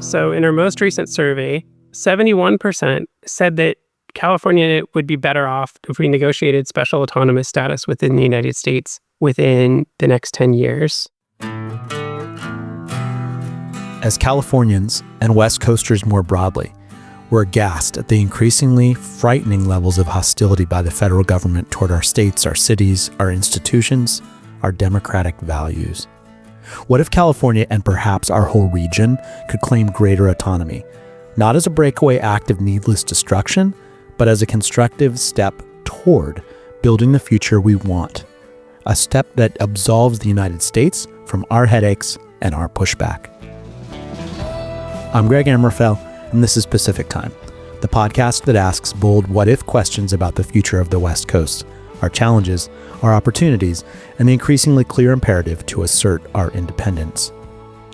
So in our most recent survey, 71% said that California would be better off if we negotiated special autonomous status within the United States within the next 10 years. As Californians and West Coasters more broadly, we're aghast at the increasingly frightening levels of hostility by the federal government toward our states, our cities, our institutions, our democratic values. What if California and perhaps our whole region could claim greater autonomy, not as a breakaway act of needless destruction, but as a constructive step toward building the future we want, a step that absolves the United States from our headaches and our pushback. I'm Greg Amrafel, and this is Pacific Time, the podcast that asks bold what-if questions about the future of the West Coast, our challenges, our opportunities, and the increasingly clear imperative to assert our independence.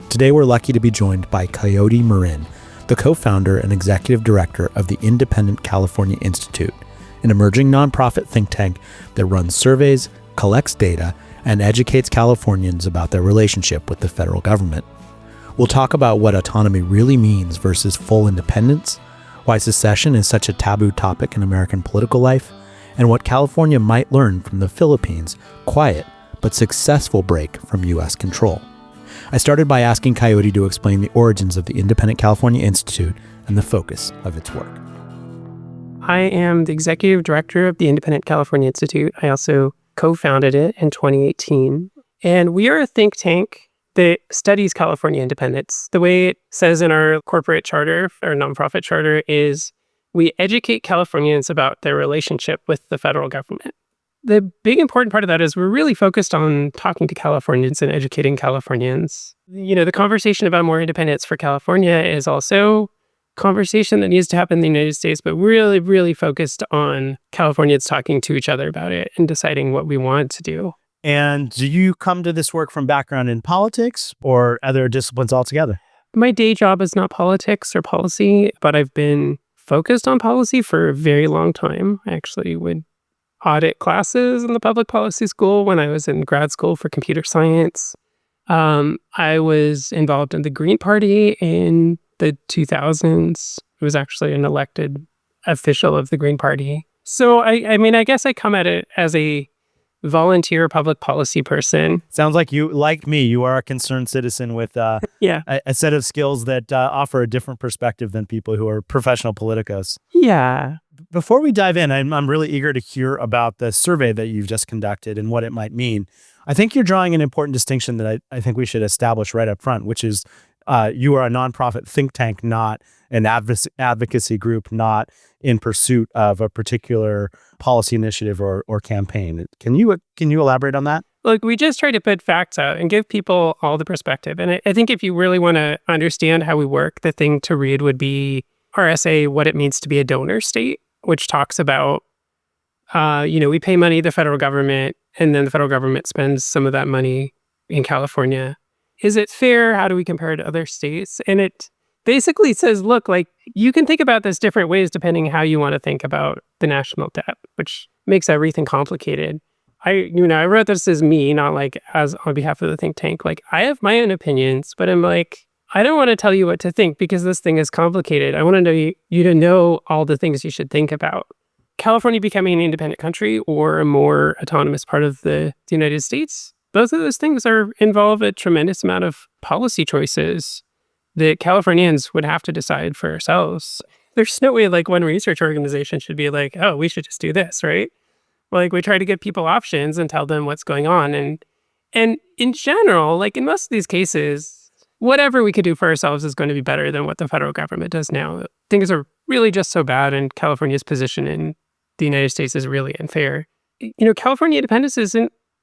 Today, we're lucky to be joined by Coyote Marin, the co-founder and executive director of the Independent California Institute, an emerging nonprofit think tank that runs surveys, collects data, and educates Californians about their relationship with the federal government. We'll talk about what autonomy really means versus full independence, why secession is such a taboo topic in American political life, and what California might learn from the Philippines' quiet but successful break from U.S. control. I started by asking Coyote to explain the origins of the Independent California Institute and the focus of its work. I am the executive director of the Independent California Institute. I also co-founded it in 2018. And we are a think tank that studies California independence. The way it says in our corporate charter, our nonprofit charter, is we educate Californians about their relationship with the federal government. The big important part of that is we're really focused on talking to Californians and educating Californians. You know, the conversation about more independence for California is also a conversation that needs to happen in the United States, but really, really focused on Californians talking to each other about it and deciding what we want to do. And do you come to this work from background in politics or other disciplines altogether? My day job is not politics or policy, but I've been focused on policy for a very long time. I actually would audit classes in the public policy school when I was in grad school for computer science. I was involved in the Green Party in the 2000s. I was actually an elected official of the Green Party. So, I guess I come at it as a volunteer public policy person. Sounds like you, like me, you are a concerned citizen with a set of skills that offer a different perspective than people who are professional politicos. Yeah. Before we dive in, I'm really eager to hear about the survey that you've just conducted and what it might mean. I think you're drawing an important distinction that I think we should establish right up front, which is you are a nonprofit think tank, not an advocacy group, not in pursuit of a particular policy initiative or campaign. Can you elaborate on that? Look, we just try to put facts out and give people all the perspective. And I think if you really want to understand how we work, the thing to read would be our essay, What It Means to Be a Donor State, which talks about, we pay money to the federal government, and then the federal government spends some of that money in California. Is it fair? How do we compare it to other states? And it basically says, look, like, you can think about this different ways depending how you want to think about the national debt, which makes everything complicated. I wrote this as me, not like as on behalf of the think tank. Like, I have my own opinions, but I'm like, I don't want to tell you what to think because this thing is complicated. I want to know you to know all the things you should think about. California becoming an independent country or a more autonomous part of the United States, both of those things involve a tremendous amount of policy choices that Californians would have to decide for ourselves. There's no way like one research organization should be like, oh, we should just do this, right? Like, we try to give people options and tell them what's going on. And in general, like in most of these cases, whatever we could do for ourselves is going to be better than what the federal government does now. Things are really just so bad, and California's position in the United States is really unfair. California independence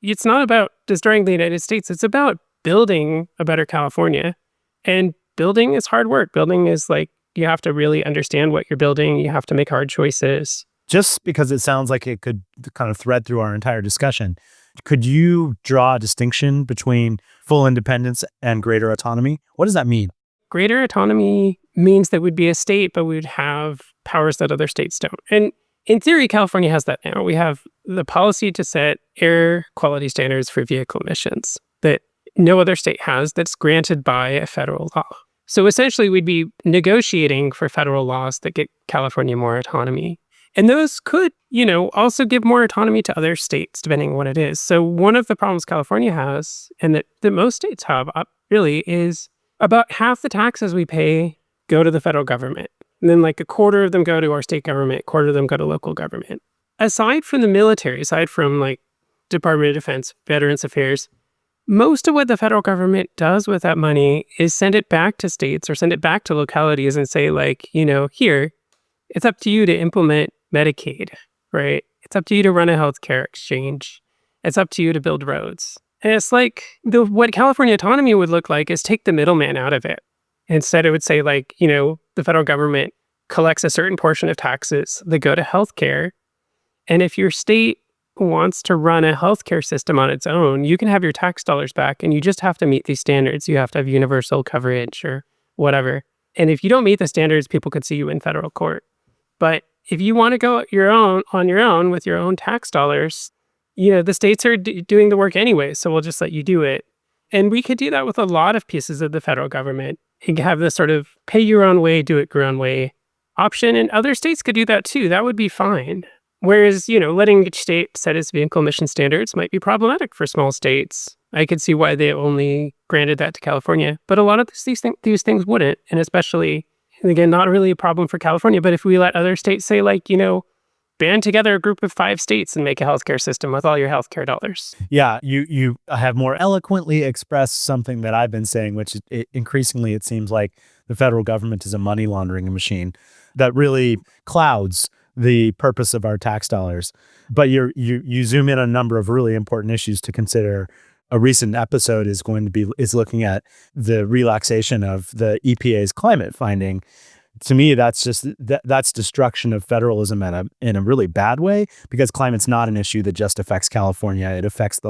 it's not about destroying the United States. It's about building a better California. And building is hard work. Building is like, you have to really understand what you're building. You have to make hard choices. Just because it sounds like it could kind of thread through our entire discussion, could you draw a distinction between full independence and greater autonomy? What does that mean? Greater autonomy means that we'd be a state, but we'd have powers that other states don't. And in theory, California has that now. We have the policy to set air quality standards for vehicle emissions that no other state has, that's granted by a federal law. So essentially, we'd be negotiating for federal laws that get California more autonomy. And those could, also give more autonomy to other states, depending on what it is. So one of the problems California has, and that most states have, really, is about half the taxes we pay go to the federal government. And then like a quarter of them go to our state government, a quarter of them go to local government. Aside from the military, aside from like Department of Defense, Veterans Affairs, most of what the federal government does with that money is send it back to states or send it back to localities and say like, here, it's up to you to implement Medicaid, right? It's up to you to run a healthcare exchange. It's up to you to build roads. And it's like what California autonomy would look like is take the middleman out of it. Instead, it would say like, the federal government collects a certain portion of taxes that go to healthcare. And if your state wants to run a healthcare system on its own, you can have your tax dollars back and you just have to meet these standards. You have to have universal coverage or whatever. And if you don't meet the standards, people could see you in federal court. But if you want to go on your own with your own tax dollars, the states are doing the work anyway, so we'll just let you do it. And we could do that with a lot of pieces of the federal government. You can have this sort of pay your own way, do it your own way option. And other states could do that too. That would be fine. Whereas, letting each state set its vehicle emission standards might be problematic for small states. I could see why they only granted that to California. But a lot of these things wouldn't. And especially, again, not really a problem for California. But if we let other states say like, band together a group of 5 states and make a healthcare system with all your healthcare dollars. Yeah, you have more eloquently expressed something that I've been saying, which increasingly it seems like the federal government is a money laundering machine that really clouds the purpose of our tax dollars. But you zoom in on a number of really important issues to consider. A recent episode is looking at the relaxation of the EPA's climate finding. To me, that's destruction of federalism in a really bad way, because climate's not an issue that just affects California. It affects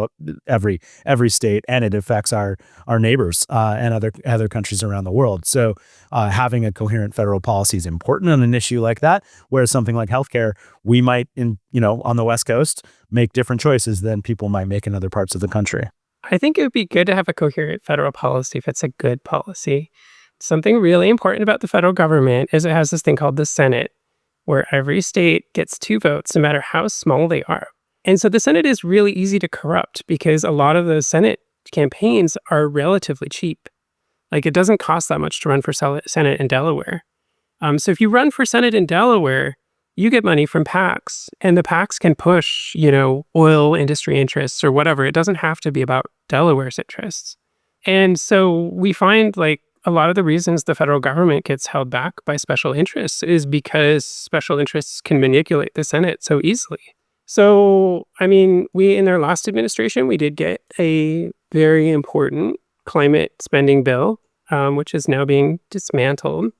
every state, and it affects our neighbors and other countries around the world. So having a coherent federal policy is important on an issue like that. Whereas something like healthcare, we might on the West Coast make different choices than people might make in other parts of the country. I think it would be good to have a coherent federal policy if it's a good policy. Something really important about the federal government is it has this thing called the Senate, where every state gets 2 votes, no matter how small they are. And so the Senate is really easy to corrupt because a lot of the Senate campaigns are relatively cheap. Like, it doesn't cost that much to run for Senate in Delaware. So if you run for Senate in Delaware, you get money from PACs, and the PACs can push, oil industry interests or whatever. It doesn't have to be about Delaware's interests. And so we find like a lot of the reasons the federal government gets held back by special interests is because special interests can manipulate the Senate so easily. So, we, in our last administration, we did get a very important climate spending bill, which is now being dismantled.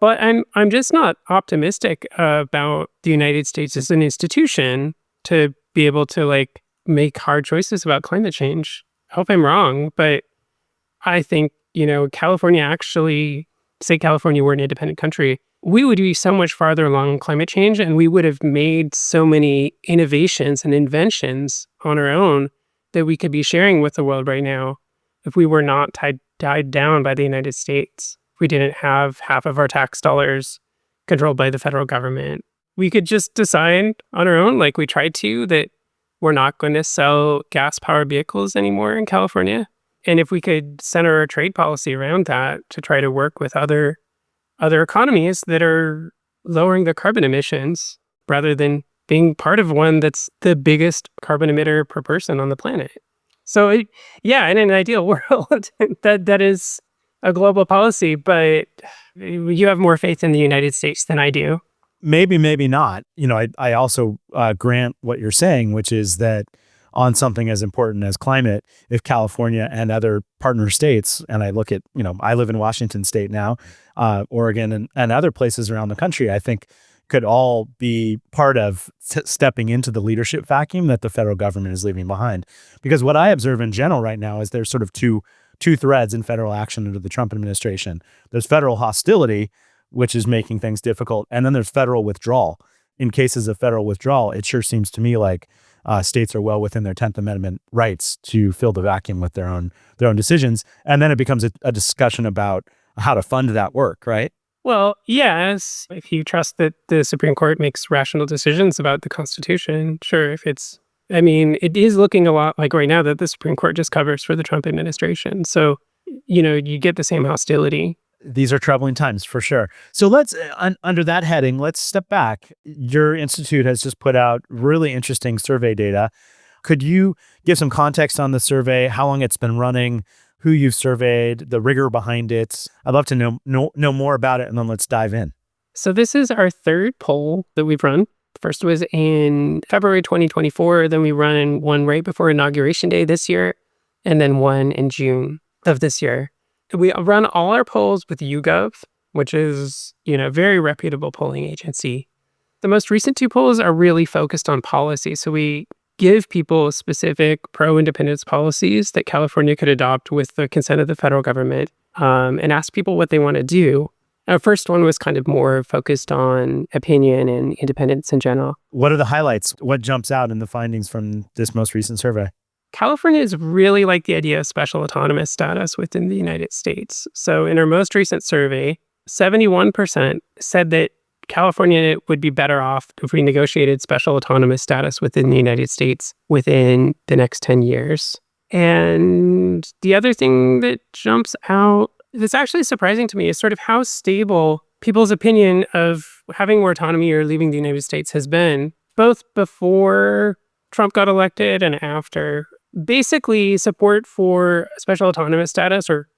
But I'm just not optimistic about the United States as an institution to be able to like make hard choices about climate change. I hope I'm wrong, but I think California actually, say California were an independent country, we would be so much farther along in climate change, and we would have made so many innovations and inventions on our own that we could be sharing with the world right now if we were not tied down by the United States. If we didn't have half of our tax dollars controlled by the federal government. We could just decide on our own, like we tried to, that we're not going to sell gas-powered vehicles anymore in California. And if we could center our trade policy around that to try to work with other economies that are lowering their carbon emissions rather than being part of one that's the biggest carbon emitter per person on the planet. So, in an ideal world, that is a global policy, but you have more faith in the United States than I do. Maybe, maybe not. I also grant what you're saying, which is that on something as important as climate, if California and other partner states, and I look at, I live in Washington State now, Oregon and other places around the country, I think could all be part of stepping into the leadership vacuum that the federal government is leaving behind. Because what I observe in general right now is there's sort of two threads in federal action under the Trump administration. There's federal hostility, which is making things difficult, and then there's federal withdrawal. In cases of federal withdrawal, it sure seems to me like states are well within their 10th Amendment rights to fill the vacuum with their own decisions. And then it becomes a discussion about how to fund that work, right? Well, yes, if you trust that the Supreme Court makes rational decisions about the Constitution, sure. It is looking a lot like right now that the Supreme Court just covers for the Trump administration. So, you get the same hostility. These are troubling times for sure. So let's, under that heading, let's step back. Your institute has just put out really interesting survey data. Could you give some context on the survey, how long it's been running, who you've surveyed, the rigor behind it? I'd love to know more about it, and then let's dive in. So this is our third poll that we've run. The first was in February 2024. Then we run one right before Inauguration Day this year, and then one in June of this year. We run all our polls with YouGov, which is, a very reputable polling agency. The most recent two polls are really focused on policy. So we give people specific pro-independence policies that California could adopt with the consent of the federal government, and ask people what they want to do. Our first one was kind of more focused on opinion and independence in general. What are the highlights? What jumps out in the findings from this most recent survey? Californians really like the idea of special autonomous status within the United States. So in our most recent survey, 71% said that California would be better off if we negotiated special autonomous status within the United States within the next 10 years. And the other thing that jumps out that's actually surprising to me is sort of how stable people's opinion of having more autonomy or leaving the United States has been, both before Trump got elected and after. Basically, support for special autonomous status, or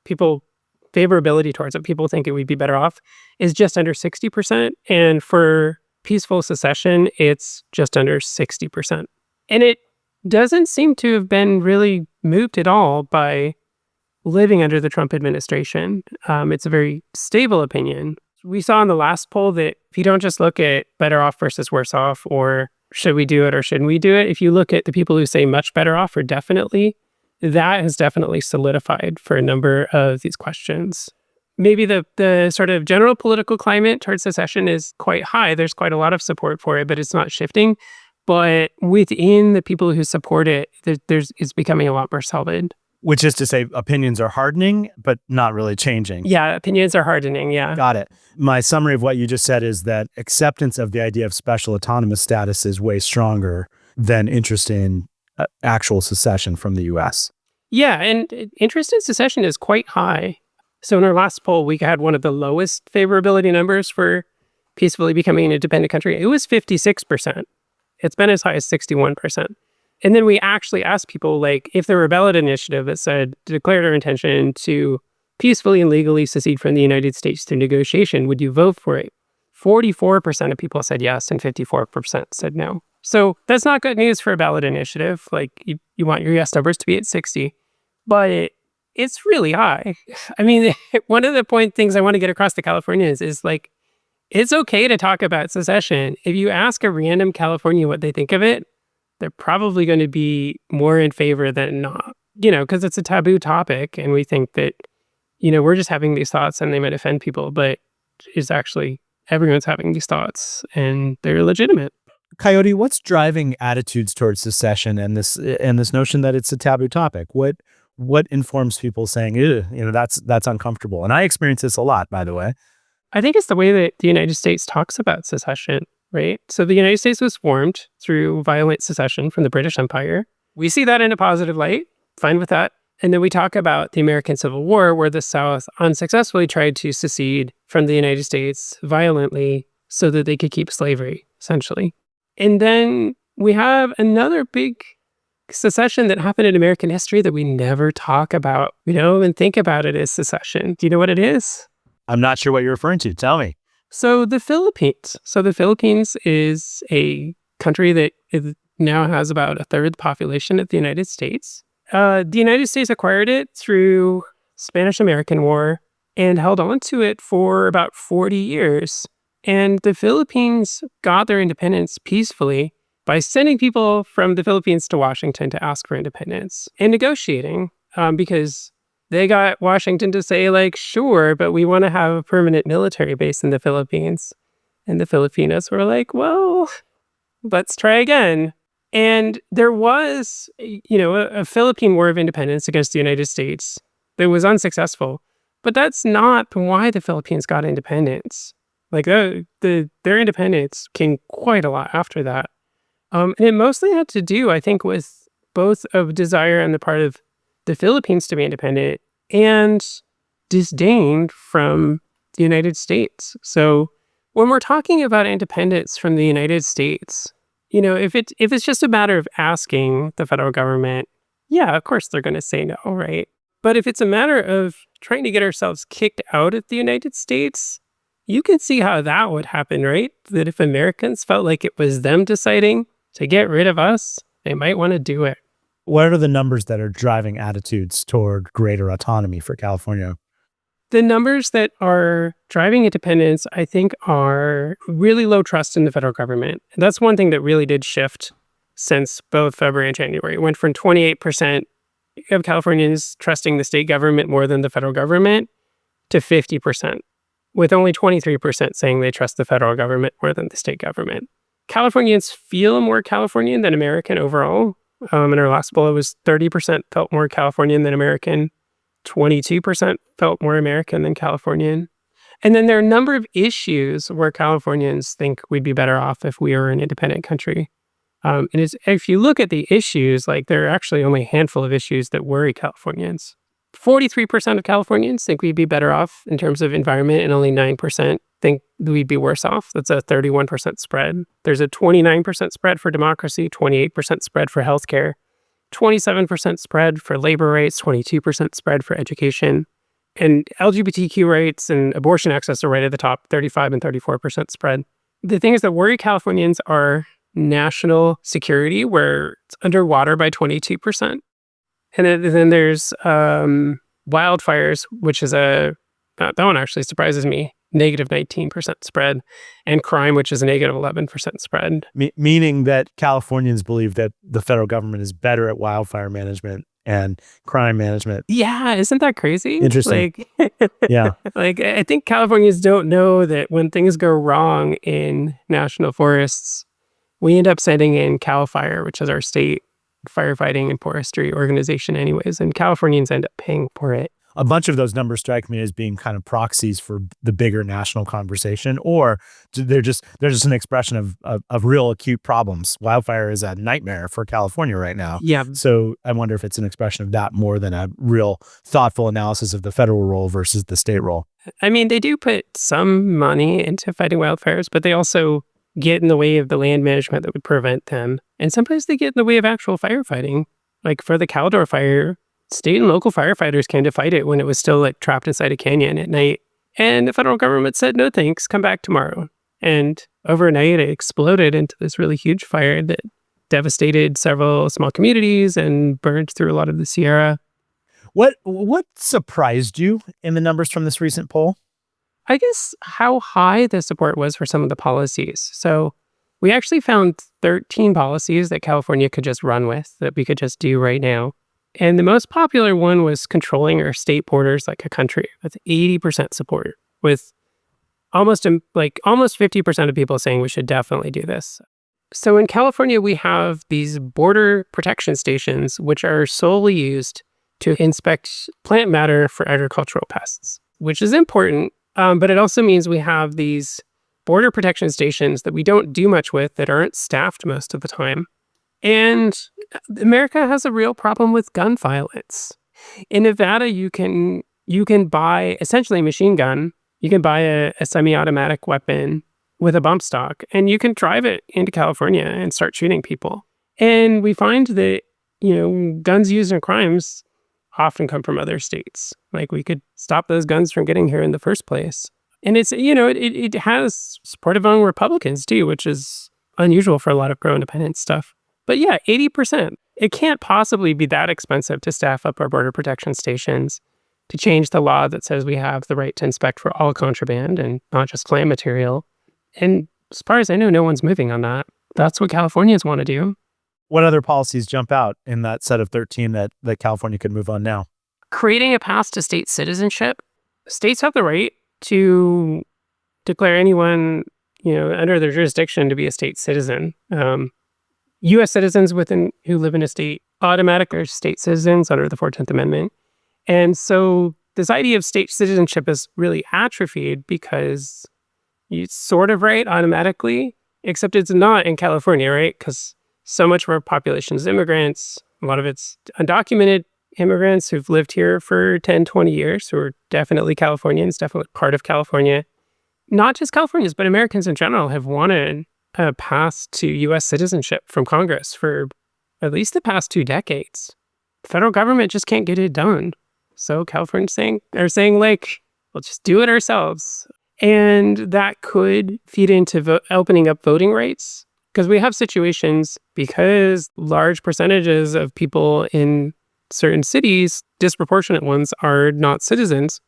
favorability towards it, people think it would be better off, is just under 60%. And for peaceful secession, it's just under 60%. And it doesn't seem to have been really moved at all by living under the Trump administration. It's a very stable opinion. We saw in the last poll that if you don't just look at better off versus worse off, or should we do it or shouldn't we do it, if you look at the people who say much better off or definitely, that has definitely solidified for a number of these questions. Maybe the sort of general political climate towards secession is quite high. There's quite a lot of support for it, but it's not shifting. But within the people who support it, it's becoming a lot more solid. Which is to say opinions are hardening, but not really changing. Yeah, opinions are hardening, yeah. Got it. My summary of what you just said is that acceptance of the idea of special autonomous status is way stronger than interest in actual secession from the U.S. Yeah, and interest in secession is quite high. So in our last poll, we had one of the lowest favorability numbers for peacefully becoming an independent country. It was 56%. It's been as high as 61%. And then we actually asked people, like, if there were a ballot initiative that said, declared our intention to peacefully and legally secede from the United States through negotiation, would you vote for it? 44% of people said yes, and 54% said no. So that's not good news for a ballot initiative. Like, you want your yes numbers to be at 60, but it's really high. I mean, one of the things I want to get across to Californians is like, it's okay to talk about secession. If you ask a random Californian what they think of it, they're probably going to be more in favor than not, because it's a taboo topic. And we think that, we're just having these thoughts and they might offend people, but it's actually everyone's having these thoughts and they're legitimate. Coyote, what's driving attitudes towards secession and this notion that it's a taboo topic? What informs people saying, that's uncomfortable? And I experience this a lot, by the way. I think it's the way that the United States talks about secession. Right? So the United States was formed through violent secession from the British Empire. We see that in a positive light, fine with that. And then we talk about the American Civil War, where the South unsuccessfully tried to secede from the United States violently so that they could keep slavery, essentially. And then we have another big secession that happened in American history that we never talk about. We don't even think about it as secession. Do you know what it is? I'm not sure what you're referring to. Tell me. So the Philippines. So the Philippines is a country that now has about a third the population of the United States. The United States acquired it through Spanish-American War and held on to it for about 40 years. And the Philippines got their independence peacefully by sending people from the Philippines to Washington to ask for independence and negotiating, because they got Washington to say, like, sure, but we want to have a permanent military base in the Philippines. And the Filipinos were like, well, let's try again. And there was, a Philippine War of Independence against the United States that was unsuccessful. But that's not why the Philippines got independence. Like their independence came quite a lot after that. And it mostly had to do, I think, with both a desire on the part of the Philippines to be independent and disdain from the United States. So when we're talking about independence from the United States, if it's just a matter of asking the federal government, yeah, of course they're going to say no, right? But if it's a matter of trying to get ourselves kicked out of the United States, you can see how that would happen, right? That if Americans felt like it was them deciding to get rid of us, they might want to do it. What are the numbers that are driving attitudes toward greater autonomy for California? The numbers that are driving independence, I think, are really low trust in the federal government. And that's one thing that really did shift since both February and January. It went from 28% of Californians trusting the state government more than the federal government to 50%, with only 23% saying they trust the federal government more than the state government. Californians feel more Californian than American overall. In our last poll, it was 30% felt more Californian than American, 22% felt more American than Californian. And then there are a number of issues where Californians think we'd be better off if we were an independent country. And if you look at the issues, like there are actually only a handful of issues that worry Californians. 43% of Californians think we'd be better off in terms of environment, and only 9% think we'd be worse off. That's a 31% spread. There's a 29% spread for democracy, 28% spread for healthcare, 27% spread for labor rights, 22% spread for education. And LGBTQ rights and abortion access are right at the top, 35 and 34% spread. The things that worry Californians are national security, where it's underwater by 22%. And then there's wildfires, which is that one actually surprises me, negative 19% spread, and crime, which is a negative 11% spread. Meaning that Californians believe that the federal government is better at wildfire management and crime management. Yeah, isn't that crazy? Interesting. Yeah. I think Californians don't know that when things go wrong in national forests, we end up sending in CAL FIRE, which is our state firefighting and forestry organization anyways, and Californians end up paying for it. A bunch of those numbers strike me as being kind of proxies for the bigger national conversation, or they're just an expression of real acute problems. Wildfire is a nightmare for California right now. Yeah. So I wonder if it's an expression of that more than a real thoughtful analysis of the federal role versus the state role. I mean, they do put some money into fighting wildfires, but they also get in the way of the land management that would prevent them. And sometimes they get in the way of actual firefighting. Like for the Caldor fire, state and local firefighters came to fight it when it was still like trapped inside a canyon at night. And the federal government said, no thanks, come back tomorrow. And overnight it exploded into this really huge fire that devastated several small communities and burned through a lot of the Sierra. What surprised you in the numbers from this recent poll? I guess how high the support was for some of the policies. So we actually found 13 policies that California could just run with, that we could just do right now. And the most popular one was controlling our state borders like a country. That's 80% support, with almost 50% of people saying we should definitely do this. So in California, we have these border protection stations, which are solely used to inspect plant matter for agricultural pests, which is important. But it also means we have these border protection stations that we don't do much with, that aren't staffed most of the time. And America has a real problem with gun violence. In Nevada, you can buy essentially a machine gun. You can buy a semi-automatic weapon with a bump stock, and you can drive it into California and start shooting people. And we find that, guns used in crimes often come from other states. Like we could stop those guns from getting here in the first place. And it's, it has support among Republicans too, which is unusual for a lot of pro-independent stuff. But yeah, 80%. It can't possibly be that expensive to staff up our border protection stations, to change the law that says we have the right to inspect for all contraband and not just plant material. And as far as I know, no one's moving on that. That's what Californians want to do. What other policies jump out in that set of 13 that California could move on now? Creating a path to state citizenship. States have the right to declare anyone, under their jurisdiction to be a state citizen. U.S. citizens who live in a state automatically are state citizens under the 14th Amendment. And so this idea of state citizenship is really atrophied because it's sort of right automatically, except it's not in California, right? Because so much of our population is immigrants. A lot of it's undocumented immigrants who've lived here for 10, 20 years, who are definitely Californians, definitely part of California. Not just Californians, but Americans in general have wanted a path to U.S. citizenship from Congress for at least the past 2 decades. The federal government just can't get it done. So Californians are saying, like, we'll just do it ourselves. And that could feed into opening up voting rights. Because we have situations, because large percentages of people in certain cities, disproportionate ones, are not citizens,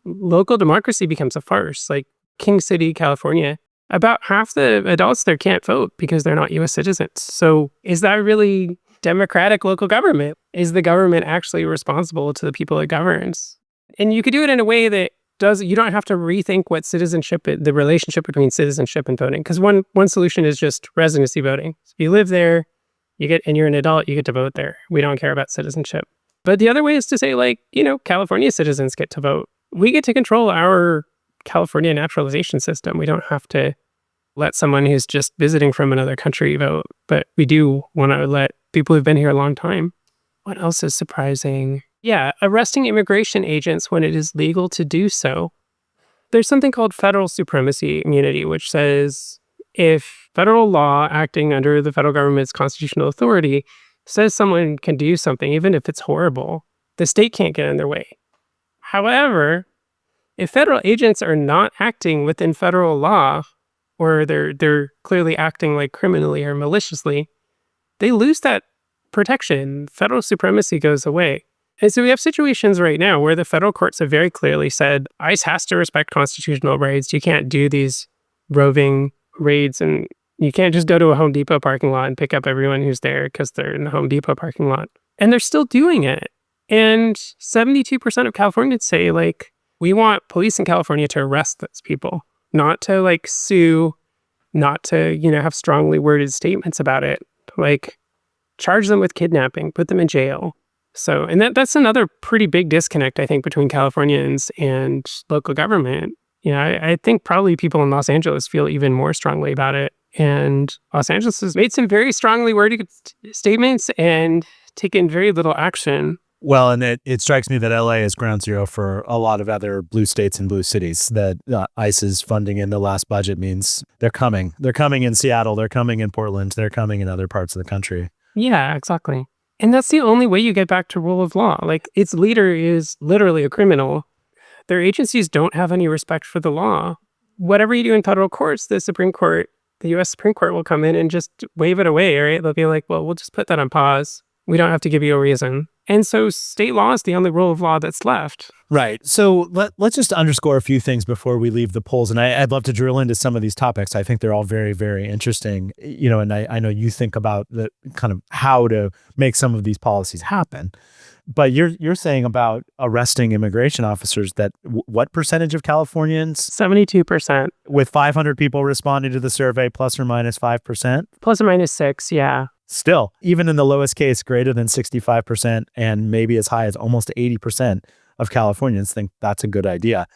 local democracy becomes a farce. Like King City, California, about half the adults there can't vote because they're not U.S. citizens. So is that really democratic local government? Is the government actually responsible to the people it governs? And you could do it in a way that you don't have to rethink what citizenship, the relationship between citizenship and voting. Because one solution is just residency voting. So if you live there, and you're an adult, you get to vote there. We don't care about citizenship. But the other way is to say, like, California citizens get to vote. We get to control our California naturalization system. We don't have to let someone who's just visiting from another country vote. But we do want to let people who've been here a long time. What else is surprising? Yeah, arresting immigration agents when it is legal to do so. There's something called federal supremacy immunity, which says if federal law acting under the federal government's constitutional authority says someone can do something, even if it's horrible, the state can't get in their way. However, if federal agents are not acting within federal law, or they're clearly acting like criminally or maliciously, they lose that protection. Federal supremacy goes away. And so we have situations right now where the federal courts have very clearly said ICE has to respect constitutional rights. You can't do these roving raids, and you can't just go to a Home Depot parking lot and pick up everyone who's there because they're in the Home Depot parking lot. And they're still doing it. And 72% of Californians say, like, we want police in California to arrest those people, not to, like, sue, not to, have strongly worded statements about it. Like, charge them with kidnapping, put them in jail. So, and that's another pretty big disconnect, I think, between Californians and local government. I think probably people in Los Angeles feel even more strongly about it. And Los Angeles has made some very strongly worded statements and taken very little action. Well, and it strikes me that LA is ground zero for a lot of other blue states and blue cities, that ICE's funding in the last budget means they're coming. They're coming in Seattle. They're coming in Portland. They're coming in other parts of the country. Yeah, exactly. And that's the only way you get back to rule of law. Like, its leader is literally a criminal. Their agencies don't have any respect for the law. Whatever you do in federal courts, the U.S. Supreme Court will come in and just wave it away, right? They'll be like, well, we'll just put that on pause. We don't have to give you a reason. And so state law is the only rule of law that's left. Right. So let's just underscore a few things before we leave the polls. And I'd love to drill into some of these topics. I think they're all very, very interesting. And I know you think about the kind of how to make some of these policies happen. But you're saying about arresting immigration officers that what percentage of Californians? 72%. With 500 people responding to the survey, plus or minus 5%? Plus or minus 6, yeah. Still, even in the lowest case, greater than 65% and maybe as high as almost 80% of Californians think that's a good idea.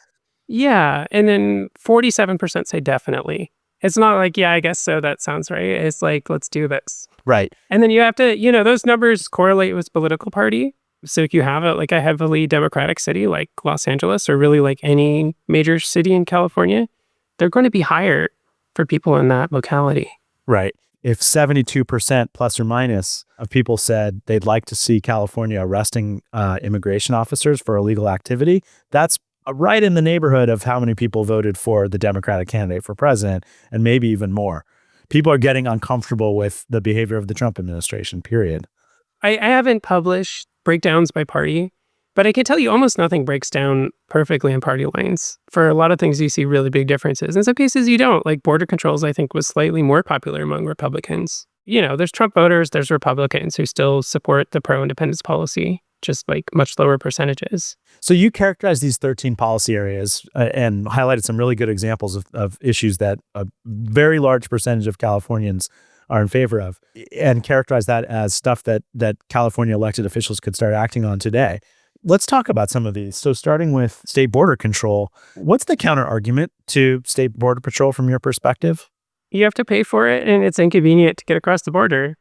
Yeah. And then 47% say definitely. It's not like, yeah, I guess so. That sounds right. It's like, let's do this. Right. And then you have to, those numbers correlate with political party. So if you have a heavily Democratic city like Los Angeles, or really like any major city in California, they're going to be higher for people in that locality. Right. If 72% plus or minus of people said they'd like to see California arresting immigration officers for illegal activity, that's right in the neighborhood of how many people voted for the Democratic candidate for president, and maybe even more. People are getting uncomfortable with the behavior of the Trump administration, period. I haven't published breakdowns by party, but I can tell you almost nothing breaks down perfectly in party lines. For a lot of things, you see really big differences. In some cases, you don't. Like border controls, I think, was slightly more popular among Republicans. There's Trump voters, there's Republicans who still support the pro-independence policy, just like much lower percentages. So you characterized these 13 policy areas and highlighted some really good examples of issues that a very large percentage of Californians are in favor of, and characterize that as stuff that California elected officials could start acting on today. Let's talk about some of these. So starting with state border control, what's the counter argument to state border patrol from your perspective? You have to pay for it, and it's inconvenient to get across the border.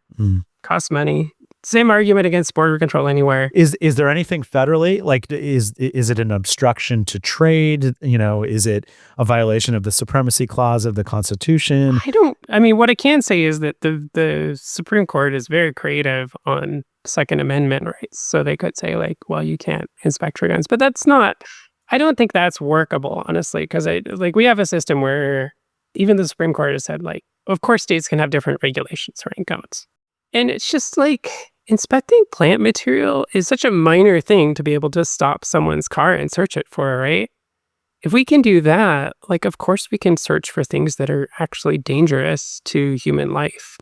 Costs money. Same argument against border control anywhere. Is there anything federally? Like, is it an obstruction to trade? Is it a violation of the supremacy clause of the Constitution? What I can say is that the Supreme Court is very creative on Second Amendment rights. So they could say like, well, you can't inspect your guns, but I don't think that's workable, honestly, because we have a system where even the Supreme Court has said like, of course, states can have different regulations or codes. And it's just like, inspecting plant material is such a minor thing to be able to stop someone's car and search it for, right? If we can do that, like, of course we can search for things that are actually dangerous to human life.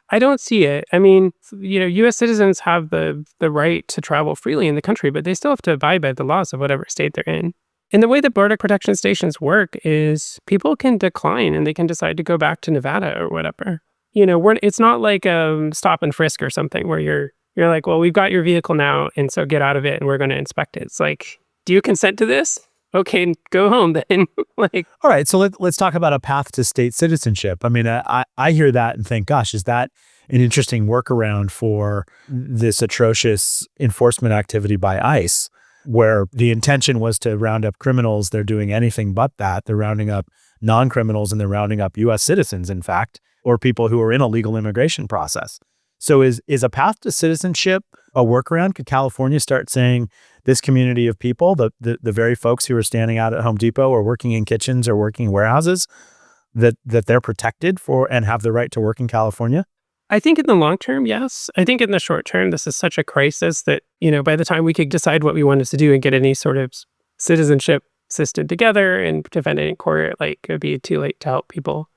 I don't see it. I mean, U.S. citizens have the right to travel freely in the country, but they still have to abide by the laws of whatever state they're in. And the way that border protection stations work is people can decline and they can decide to go back to Nevada or whatever. It's not like stop and frisk or something where you're like, well, we've got your vehicle now, and so get out of it, and we're going to inspect it. It's like, do you consent to this? Okay, go home then. All right, so let's talk about a path to state citizenship. I mean, I hear that and think, gosh, is that an interesting workaround for this atrocious enforcement activity by ICE, where the intention was to round up criminals? They're doing anything but that. They're rounding up non-criminals, and they're rounding up U.S. citizens, in fact, or people who are in a legal immigration process. So is a path to citizenship a workaround? Could California start saying this community of people, the very folks who are standing out at Home Depot or working in kitchens or working in warehouses, that they're protected for and have the right to work in California? I think in the long term, yes. I think in the short term, this is such a crisis that, by the time we could decide what we wanted to do and get any sort of citizenship system together and defend it in court, like, it would be too late to help people.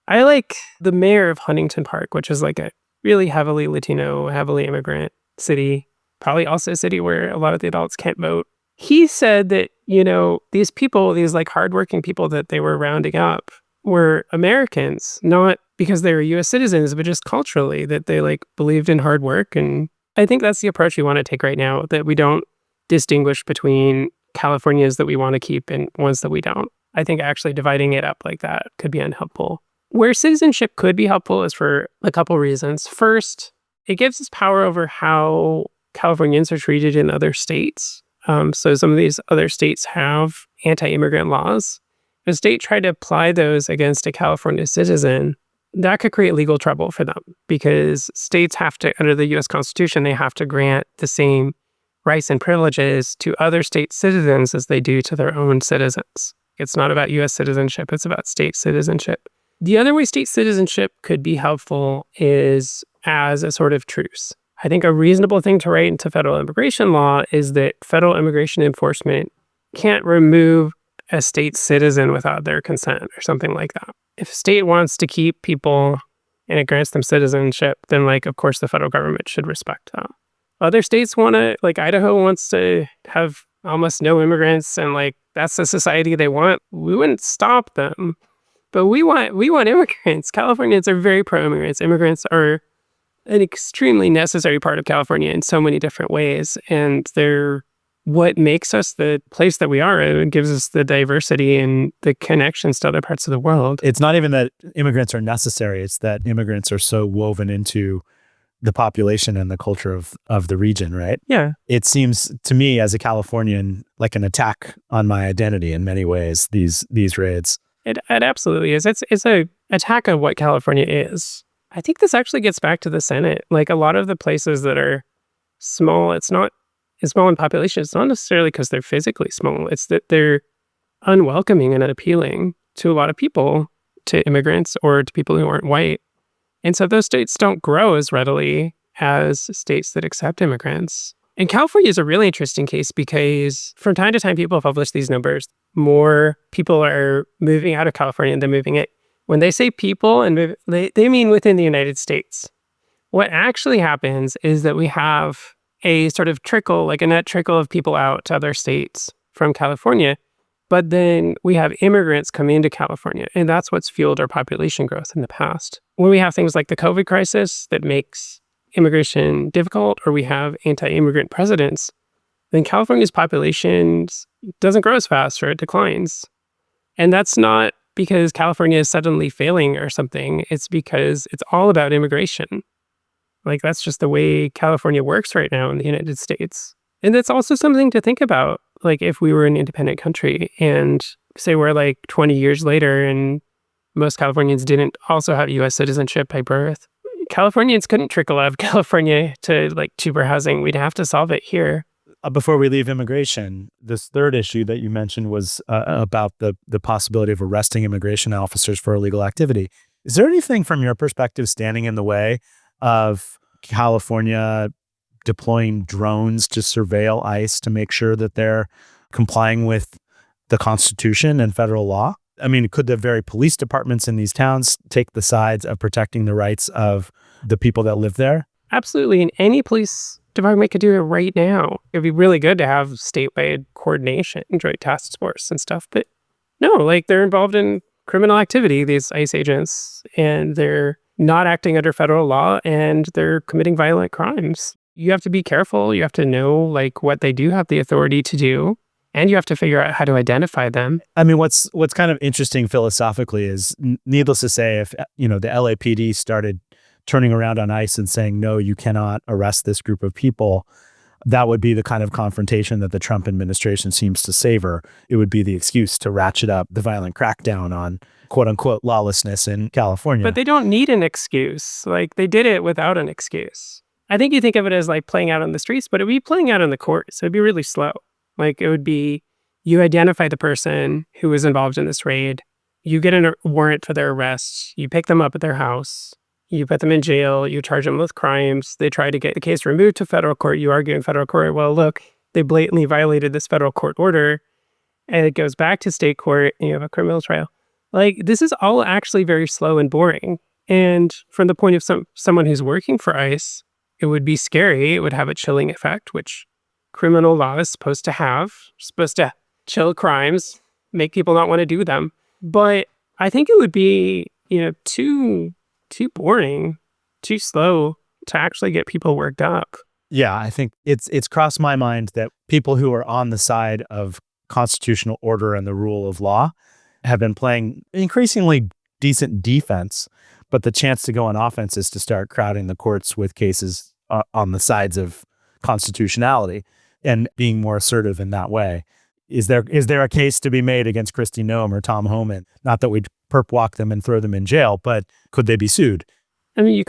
I like the mayor of Huntington Park, which is like a really heavily Latino, heavily immigrant city, probably also a city where a lot of the adults can't vote. He said that, these people, these like hardworking people that they were rounding up were Americans, not because they were U.S. citizens, but just culturally, that they like believed in hard work. And I think that's the approach we want to take right now, that we don't distinguish between Californians that we want to keep and ones that we don't. I think actually dividing it up like that could be unhelpful. Where citizenship could be helpful is for a couple reasons. First, it gives us power over how Californians are treated in other states. So some of these other states have anti-immigrant laws. If a state tried to apply those against a California citizen, that could create legal trouble for them, because states have to, under the U.S. Constitution, they have to grant the same rights and privileges to other state citizens as they do to their own citizens. It's not about U.S. citizenship, it's about state citizenship. The other way state citizenship could be helpful is as a sort of truce. I think a reasonable thing to write into federal immigration law is that federal immigration enforcement can't remove a state citizen without their consent or something like that. If a state wants to keep people and it grants them citizenship, then like, of course, the federal government should respect that. Other states want to, like Idaho wants to have almost no immigrants, and like that's the society they want. We wouldn't stop them. But we want immigrants. Californians are very pro-immigrants. Immigrants are an extremely necessary part of California in so many different ways. And they're what makes us the place that we are. It gives us the diversity and the connections to other parts of the world. It's not even that immigrants are necessary. It's that immigrants are so woven into the population and the culture of the region, right? Yeah. It seems to me as a Californian like an attack on my identity in many ways, these raids. It absolutely is. It's a attack on what California is. I think this actually gets back to the Senate. Like a lot of the places that are small, it's not small in population. It's not necessarily because they're physically small. It's that they're unwelcoming and unappealing to a lot of people, to immigrants or to people who aren't white. And so those states don't grow as readily as states that accept immigrants. And California is a really interesting case because from time to time, people publish these numbers. More people are moving out of California than moving in. When they say people, and they mean within the United States. What actually happens is that we have a sort of trickle, like a net trickle of people out to other states from California. But then we have immigrants come into California, and that's what's fueled our population growth in the past. When we have things like the COVID crisis that makes immigration difficult, or we have anti-immigrant presidents, then California's population doesn't grow as fast or it declines. And that's not because California is suddenly failing or something. It's because it's all about immigration. Like, that's just the way California works right now in the United States. And that's also something to think about. Like, if we were an independent country and say we're like 20 years later and most Californians didn't also have U.S. citizenship by birth, Californians couldn't trickle out of California to like cheaper housing. We'd have to solve it here. Before we leave immigration, this third issue that you mentioned was about the possibility of arresting immigration officers for illegal activity. Is there anything from your perspective standing in the way of California deploying drones to surveil ICE to make sure that they're complying with the Constitution and federal law? I mean, could the very police departments in these towns take the sides of protecting the rights of the people that live there? Absolutely. And any police department could do it right now. It'd be really good to have statewide coordination, joint task force and stuff. But no, like, they're involved in criminal activity, these ICE agents, and they're not acting under federal law and they're committing violent crimes. You have to be careful. You have to know like what they do have the authority to do. And you have to figure out how to identify them. I mean, what's kind of interesting philosophically is, needless to say, if the LAPD started turning around on ICE and saying, no, you cannot arrest this group of people, that would be the kind of confrontation that the Trump administration seems to savor. It would be the excuse to ratchet up the violent crackdown on quote unquote lawlessness in California. But they don't need an excuse. Like, they did it without an excuse. I think you think of it as like playing out on the streets, but it would be playing out in the courts. It would be really slow. Like, it would be, you identify the person who was involved in this raid, you get a warrant for their arrest, you pick them up at their house, you put them in jail, you charge them with crimes, they try to get the case removed to federal court, you argue in federal court, well, look, they blatantly violated this federal court order, and it goes back to state court, and you have a criminal trial. Like, this is all actually very slow and boring. And from the point of someone who's working for ICE, it would be scary, it would have a chilling effect, which criminal law is supposed to chill crimes, make people not want to do them. But I think it would be, too boring, too slow to actually get people worked up. Yeah, I think it's crossed my mind that people who are on the side of constitutional order and the rule of law have been playing increasingly decent defense, but the chance to go on offense is to start crowding the courts with cases on the sides of constitutionality and being more assertive in that way. Is there a case to be made against Kristi Noem or Tom Homan? Not that we'd perp walk them and throw them in jail, but could they be sued? I mean, you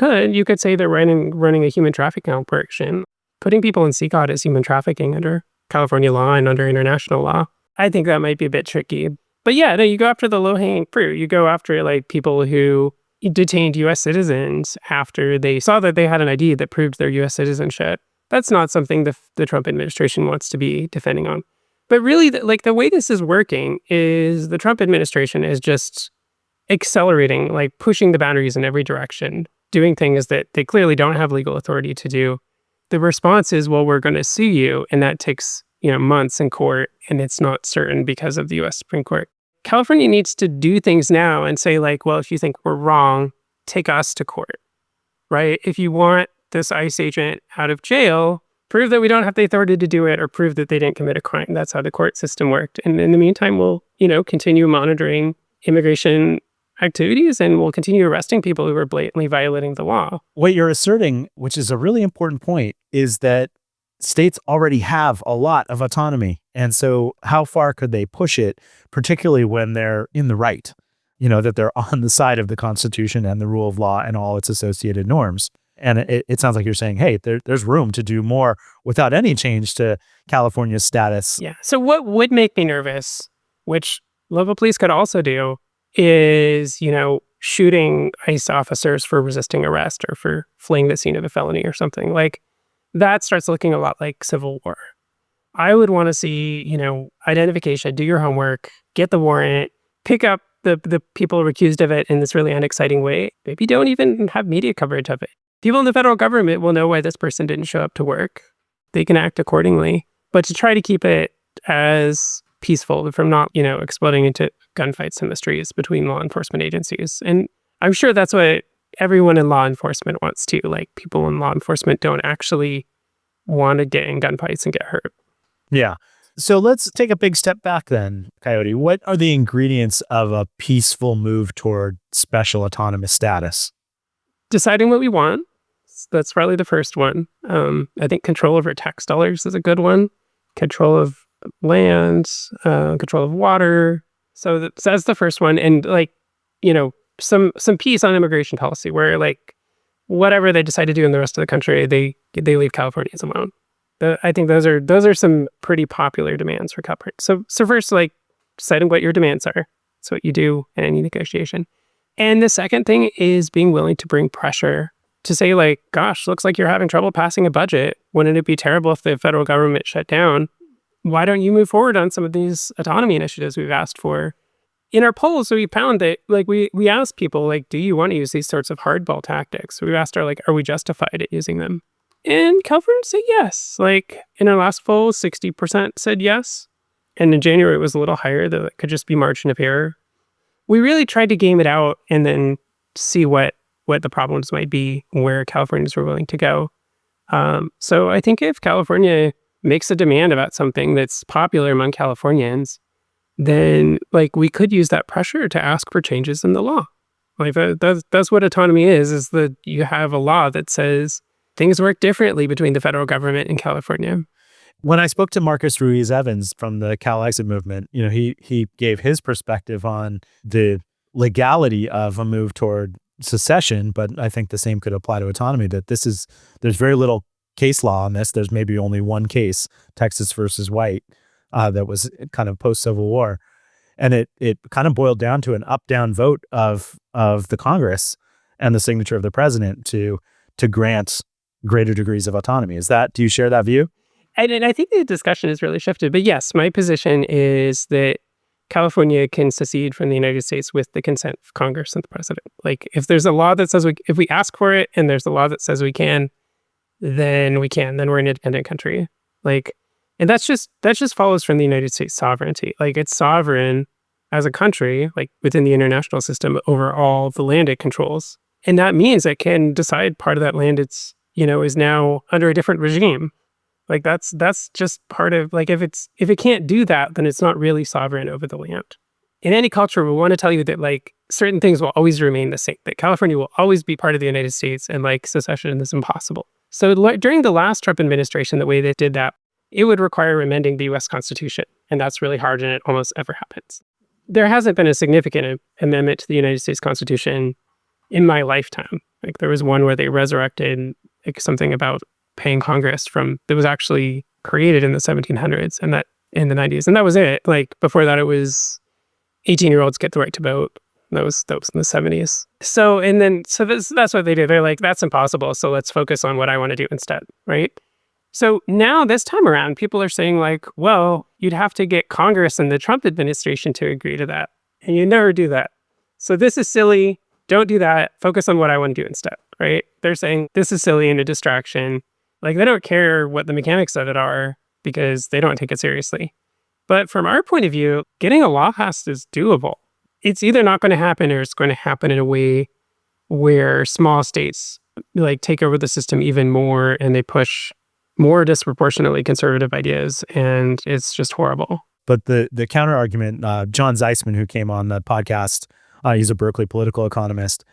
could say they're running a human trafficking operation. Putting people in CCOT is human trafficking under California law and under international law. I think that might be a bit tricky. But yeah, no, you go after the low-hanging fruit. You go after like people who detained U.S. citizens after they saw that they had an ID that proved their U.S. citizenship. That's not something the Trump administration wants to be defending on. But really, the way this is working is the Trump administration is just accelerating, like pushing the boundaries in every direction, doing things that they clearly don't have legal authority to do. The response is, well, we're going to sue you, and that takes months in court, and it's not certain because of the U.S. Supreme Court. California needs to do things now and say, like, well, if you think we're wrong, take us to court, right? If you want this ICE agent out of jail, prove that we don't have the authority to do it, or prove that they didn't commit a crime. That's how the court system worked. And in the meantime, we'll, continue monitoring immigration activities, and we'll continue arresting people who are blatantly violating the law. What you're asserting, which is a really important point, is that states already have a lot of autonomy. And so how far could they push it, particularly when they're in the right, that they're on the side of the Constitution and the rule of law and all its associated norms? And it sounds like you're saying, hey, there's room to do more without any change to California's status. Yeah. So what would make me nervous, which local police could also do, is, shooting ICE officers for resisting arrest or for fleeing the scene of a felony or something. Like, that starts looking a lot like civil war. I would want to see, identification, do your homework, get the warrant, pick up the people accused of it in this really unexciting way. Maybe don't even have media coverage of it. People in the federal government will know why this person didn't show up to work. They can act accordingly. But to try to keep it as peaceful from not, exploding into gunfights in the streets between law enforcement agencies. And I'm sure that's what everyone in law enforcement wants too. Like, people in law enforcement don't actually want to get in gunfights and get hurt. Yeah. So let's take a big step back then, Coyote. What are the ingredients of a peaceful move toward special autonomous status? Deciding what we want. That's probably the first one. I think control over tax dollars is a good one. Control of land, control of water. So that's the first one. And like, some peace on immigration policy where like whatever they decide to do in the rest of the country, they leave Californians alone. I think those are some pretty popular demands for California. So first, like deciding what your demands are. That's what you do in any negotiation. And the second thing is being willing to bring pressure to say like, gosh, looks like you're having trouble passing a budget. Wouldn't it be terrible if the federal government shut down? Why don't you move forward on some of these autonomy initiatives we've asked for? In our polls, we found that like we asked people like, do you want to use these sorts of hardball tactics? We asked are we justified at using them? And Californians say yes. Like in our last poll, 60% said yes. And in January, it was a little higher. That could just be margin of error. We really tried to game it out and then see what the problems might be, where Californians were willing to go. So I think if California makes a demand about something that's popular among Californians, then like we could use that pressure to ask for changes in the law. Like that's what autonomy is that you have a law that says things work differently between the federal government and California. When I spoke to Marcus Ruiz Evans from the Cal Exit movement, he gave his perspective on the legality of a move toward secession, but I think the same could apply to autonomy, that there's very little case law on this. There's maybe only one case, Texas versus White, that was kind of post-Civil War. And it kind of boiled down to an up-down vote of the Congress and the signature of the president to grant greater degrees of autonomy. Do you share that view? And I think the discussion has really shifted. But yes, my position is that California can secede from the United States with the consent of Congress and the president. Like if there's a law that says if we ask for it and there's a law that says we can, then we can. Then we're an independent country. Like, and that just follows from the United States sovereignty. Like it's sovereign as a country, like within the international system over all the land it controls. And that means it can decide part of that land is now under a different regime. Like that's just part of like if it can't do that, then it's not really sovereign over the land. In any culture, we want to tell you that like certain things will always remain the same, that California will always be part of the United States and like secession is impossible. So during the last Trump administration, the way they did that, it would require amending the US Constitution. And that's really hard and it almost never happens. There hasn't been a significant amendment to the United States Constitution in my lifetime. Like there was one where they resurrected like something about paying Congress that was actually created in the 1700s and that in the 90s. And that was it. Like before that, it was 18-year-olds get the right to vote. That was in the 70s. So that's what they do. They're like, that's impossible. So let's focus on what I want to do instead. Right. So now this time around, people are saying like, well, you'd have to get Congress and the Trump administration to agree to that. And you never do that. So this is silly. Don't do that. Focus on what I want to do instead. Right. They're saying this is silly and a distraction. Like they don't care what the mechanics of it are because they don't take it seriously. But from our point of view, getting a law passed is doable. It's either not going to happen or it's going to happen in a way where small states like take over the system even more and they push more disproportionately conservative ideas. And it's just horrible. But the counter argument, John Zeisman, who came on the podcast, he's a Berkeley political economist,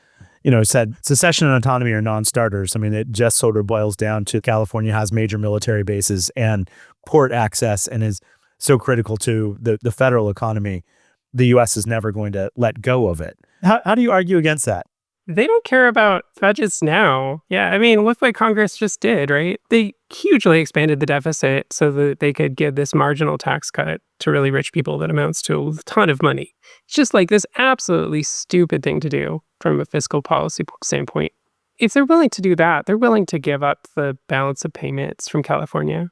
said secession and autonomy are non-starters. I mean, it just sort of boils down to California has major military bases and port access and is so critical to the federal economy. The U.S. is never going to let go of it. How do you argue against that? They don't care about budgets now. Yeah, I mean, look what Congress just did, right? They hugely expanded the deficit so that they could give this marginal tax cut to really rich people that amounts to a ton of money. It's just like this absolutely stupid thing to do from a fiscal policy standpoint. If they're willing to do that, they're willing to give up the balance of payments from California.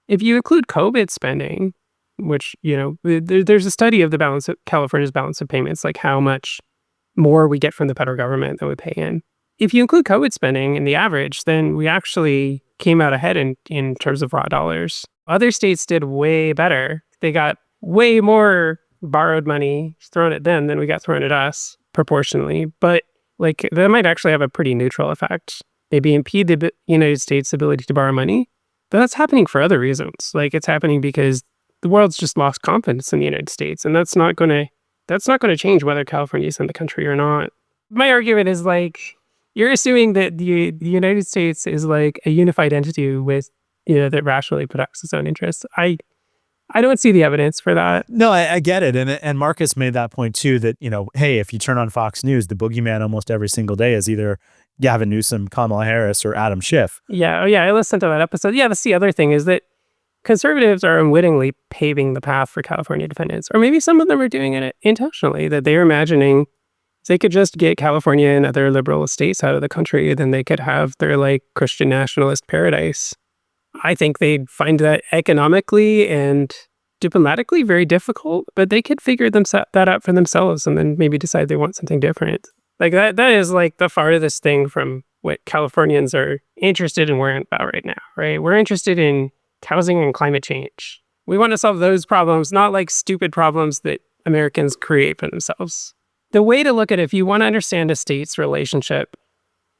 If you include COVID spending, which, there's a study of California's balance of payments, like how much more we get from the federal government than we pay in. If you include COVID spending in the average, then we actually came out ahead in terms of raw dollars. Other states did way better. They got way more borrowed money thrown at them than we got thrown at us proportionally. But like that might actually have a pretty neutral effect. Maybe impede the United States' ability to borrow money, But that's happening for other reasons. Like it's happening because the world's just lost confidence in the United States, and that's not going to change whether California is in the country or not. My argument is like you're assuming that the United States is like a unified entity with that rationally protects its own interests. I don't see the evidence for that. No, I get it. And Marcus made that point too, that, hey, if you turn on Fox News, the boogeyman almost every single day is either Gavin Newsom, Kamala Harris, or Adam Schiff. Yeah. Oh, yeah. I listened to that episode. Yeah. That's the other thing is that conservatives are unwittingly paving the path for California independence, or maybe some of them are doing it intentionally, that they're imagining if they could just get California and other liberal states out of the country, then they could have their like Christian nationalist paradise. I think they'd find that economically and diplomatically very difficult, but they could figure that out for themselves and then maybe decide they want something different. Like that is like the farthest thing from what Californians are interested in worrying about right now, right? We're interested in housing and climate change. We want to solve those problems, not like stupid problems that Americans create for themselves. The way to look at it, if you want to understand a state's relationship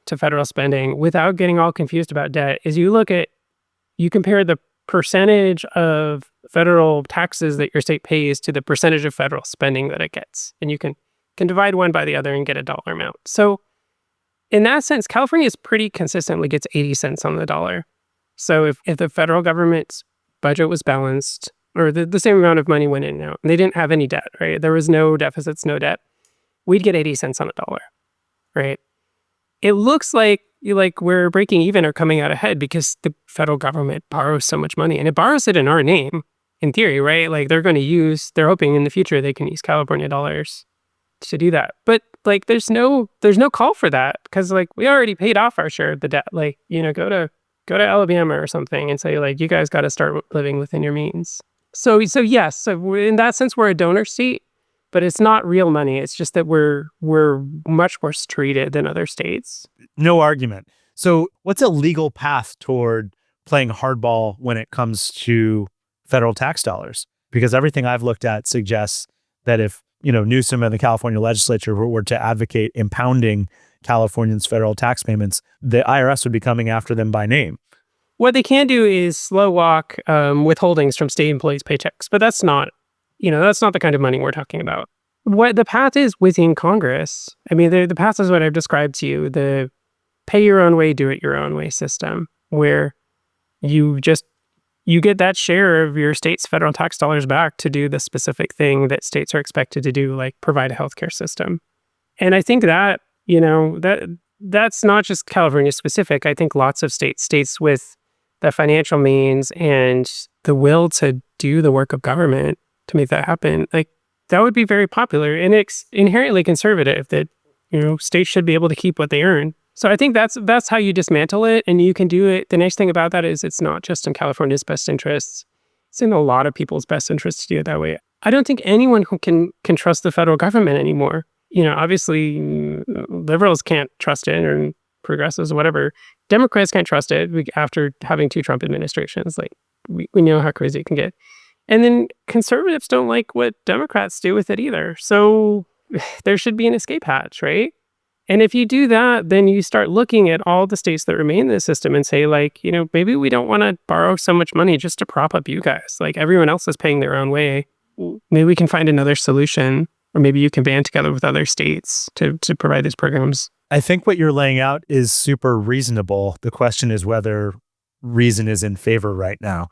to federal spending without getting all confused about debt, is you compare the percentage of federal taxes that your state pays to the percentage of federal spending that it gets. And you can divide one by the other and get a dollar amount. So in that sense, California pretty consistently gets 80 cents on the dollar. So if the federal government's budget was balanced, or the same amount of money went in and out, and they didn't have any debt, right? There was no deficits, no debt, we'd get 80 cents on a dollar, right? It looks like we're breaking even or coming out ahead because the federal government borrows so much money, and it borrows it in our name, in theory, right? Like they're hoping in the future they can use California dollars to do that. But like there's no call for that because like we already paid off our share of the debt. Like, go to Alabama or something and say like, you guys got to start living within your means. So yes, so in that sense, we're a donor state, but it's not real money. It's just that we're much worse treated than other states. No argument. So what's a legal path toward playing hardball when it comes to federal tax dollars? Because everything I've looked at suggests that if, Newsom and the California legislature were to advocate impounding Californians' federal tax payments, the IRS would be coming after them by name. What they can do is slow walk withholdings from state employees' paychecks, but that's not the kind of money we're talking about. What the path is within Congress, I mean, the path is what I've described to you, the pay your own way, do it your own way system, where you get that share of your state's federal tax dollars back to do the specific thing that states are expected to do, like provide a healthcare system. And I think that, that's not just California specific. I think lots of states with the financial means and the will to do the work of government to make that happen, like that would be very popular, and it's inherently conservative that, states should be able to keep what they earn. So I think that's how you dismantle it, and you can do it. The nice thing about that is it's not just in California's best interests. It's in a lot of people's best interests to do it that way. I don't think anyone who can trust the federal government anymore. Obviously liberals can't trust it, or progressives or whatever. Democrats can't trust it after having 2 Trump administrations. Like we know how crazy it can get. And then conservatives don't like what Democrats do with it either. So there should be an escape hatch, right? And if you do that, then you start looking at all the states that remain in the system and say, like, maybe we don't want to borrow so much money just to prop up you guys. Like everyone else is paying their own way. Maybe we can find another solution, or maybe you can band together with other states to provide these programs. I think what you're laying out is super reasonable. The question is whether reason is in favor right now.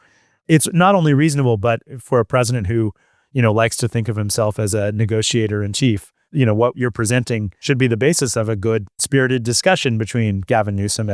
It's not only reasonable, but for a president who, likes to think of himself as a negotiator in chief, what you're presenting should be the basis of a good spirited discussion between Gavin Newsom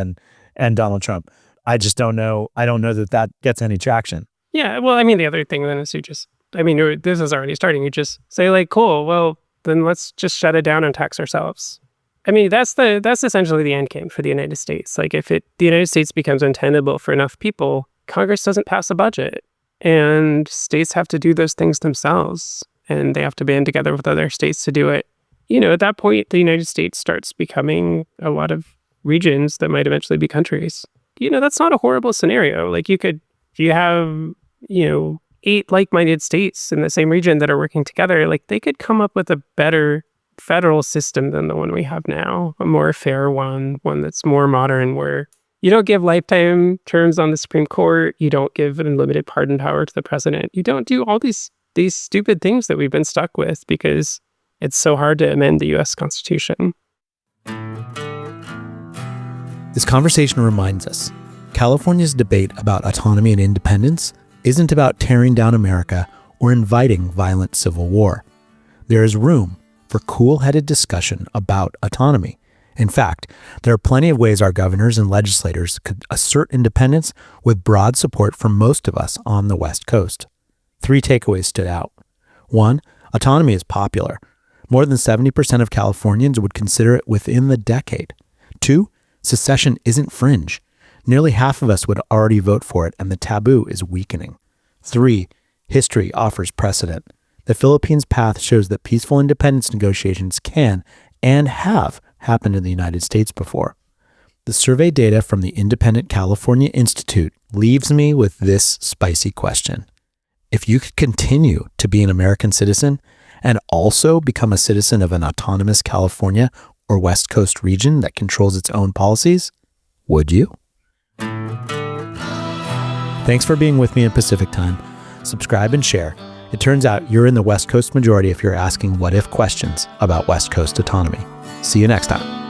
and Donald Trump. I just don't know. I don't know that gets any traction. Yeah. Well, I mean, the other thing then is this is already starting. You just say like, cool, well, then let's just shut it down and tax ourselves. I mean, that's essentially the end game for the United States. Like if the United States becomes untenable for enough people, Congress doesn't pass a budget, and states have to do those things themselves, and they have to band together with other states to do it. At that point, the United States starts becoming a lot of regions that might eventually be countries. That's not a horrible scenario. Like if you have, 8 like-minded states in the same region that are working together, like they could come up with a better federal system than the one we have now, a more fair one that's more modern, where You don't give lifetime terms on the Supreme Court. You don't give an unlimited pardon power to the president. You don't do all these stupid things that we've been stuck with because it's so hard to amend the U.S. Constitution. This conversation reminds us, California's debate about autonomy and independence isn't about tearing down America or inviting violent civil war. There is room for cool-headed discussion about autonomy. In fact, there are plenty of ways our governors and legislators could assert independence with broad support from most of us on the West Coast. 3 takeaways stood out. 1, autonomy is popular. More than 70% of Californians would consider it within the decade. 2, secession isn't fringe. Nearly half of us would already vote for it, and the taboo is weakening. 3, history offers precedent. The Philippines' path shows that peaceful independence negotiations can and have happened in the United States before. The survey data from the Independent California Institute leaves me with this spicy question. If you could continue to be an American citizen and also become a citizen of an autonomous California or West Coast region that controls its own policies, would you? Thanks for being with me in Pacific Time. Subscribe and share. It turns out you're in the West Coast majority if you're asking what-if questions about West Coast autonomy. See you next time.